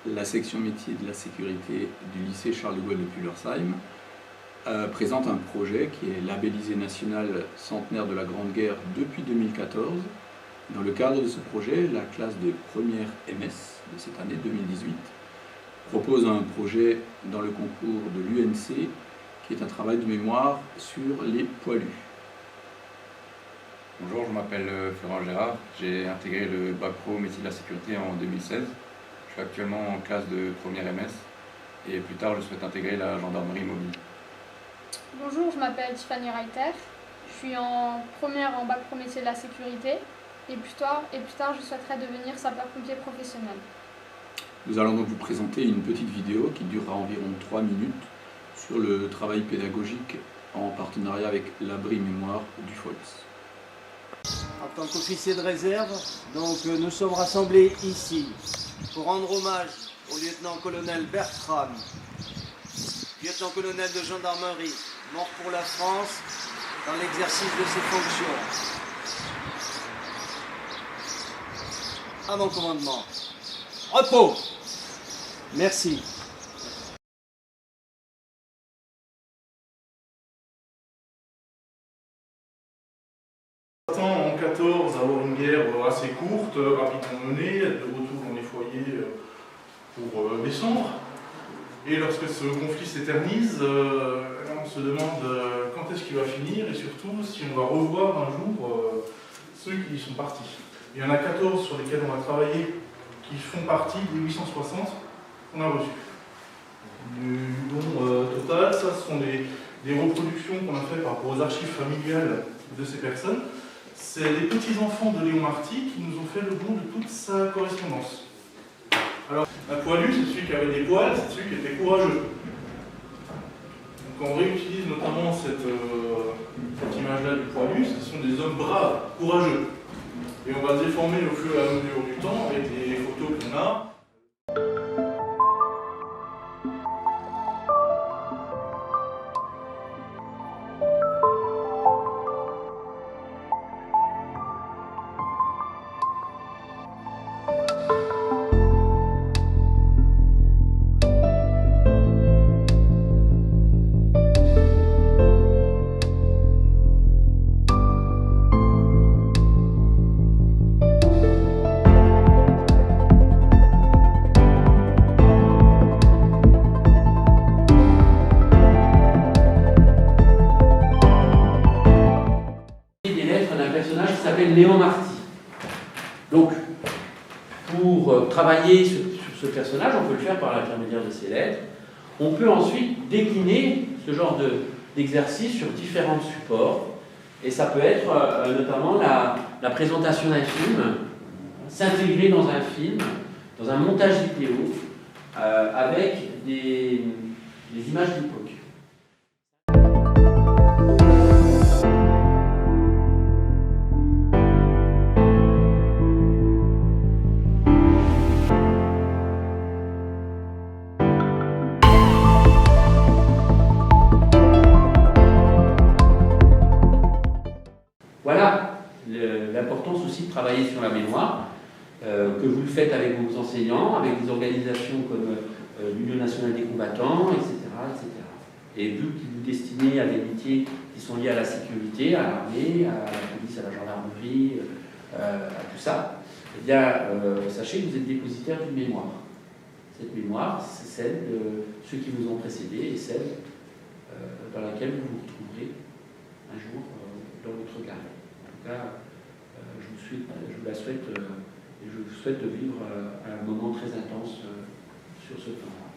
la section métier de la sécurité du lycée Charles de Gaulle de Pullersheim présente un projet qui est labellisé national centenaire de la Grande Guerre depuis 2014. Dans le cadre de ce projet, la classe de première MS de cette année 2018 propose un projet dans le concours de l'UNC qui est un travail de mémoire sur les poilus. Bonjour, je m'appelle Florent Gérard, j'ai intégré le bac pro métier de la sécurité en 2016. Je suis actuellement en classe de première MS et plus tard je souhaite intégrer la gendarmerie mobile. Bonjour, je m'appelle Tiffany Reiter, je suis en première en bac pro métier de la sécurité et plus tard je souhaiterais devenir sapeur-pompier professionnel. Nous allons donc vous présenter une petite vidéo qui durera environ 3 minutes sur le travail pédagogique en partenariat avec l'abri mémoire du FOLS. En tant qu'officier de réserve, donc nous sommes rassemblés ici pour rendre hommage au lieutenant-colonel Bertram, lieutenant-colonel de gendarmerie, mort pour la France dans l'exercice de ses fonctions. À mon commandement. Repos. Merci. En 14, avoir une guerre assez courte, rapidement menée, être de retour dans les foyers pour descendre. Et lorsque ce conflit s'éternise, on se demande quand est-ce qu'il va finir et surtout si on va revoir un jour ceux qui y sont partis. Il y en a 14 sur lesquels on va travailler qui font partie des 860 qu'on a reçus. Du don total, ça ce sont des reproductions qu'on a faites par rapport aux archives familiales de ces personnes. C'est les petits-enfants de Léon Marty qui nous ont fait le don de toute sa correspondance. Alors, un poilu, c'est celui qui avait des poils, c'est celui qui était courageux. Donc on réutilise notamment cette image-là du poilu, ce sont des hommes braves, courageux. Et on va déformer au fur et à mesure du temps avec les photos qu'on a. Léon Marty. Donc, pour travailler sur ce personnage, on peut le faire par l'intermédiaire de ces lettres. On peut ensuite décliner ce genre d'exercice sur différents supports. Et ça peut être notamment la présentation d'un film, s'intégrer dans un film, dans un montage vidéo, avec des images d'époque. Voilà l'importance aussi de travailler sur la mémoire, que vous le faites avec vos enseignants, avec des organisations comme l'Union nationale des combattants, etc., etc. Et vu que vous destinez à des métiers qui sont liés à la sécurité, à l'armée, à la police, à la gendarmerie, à tout ça, eh bien, sachez que vous êtes dépositaire d'une mémoire. Cette mémoire, c'est celle de ceux qui vous ont précédé et celle dans laquelle vous vous retrouverez un jour dans votre carrière. En tout cas, je vous la souhaite et je vous souhaite de vivre un moment très intense sur ce temps.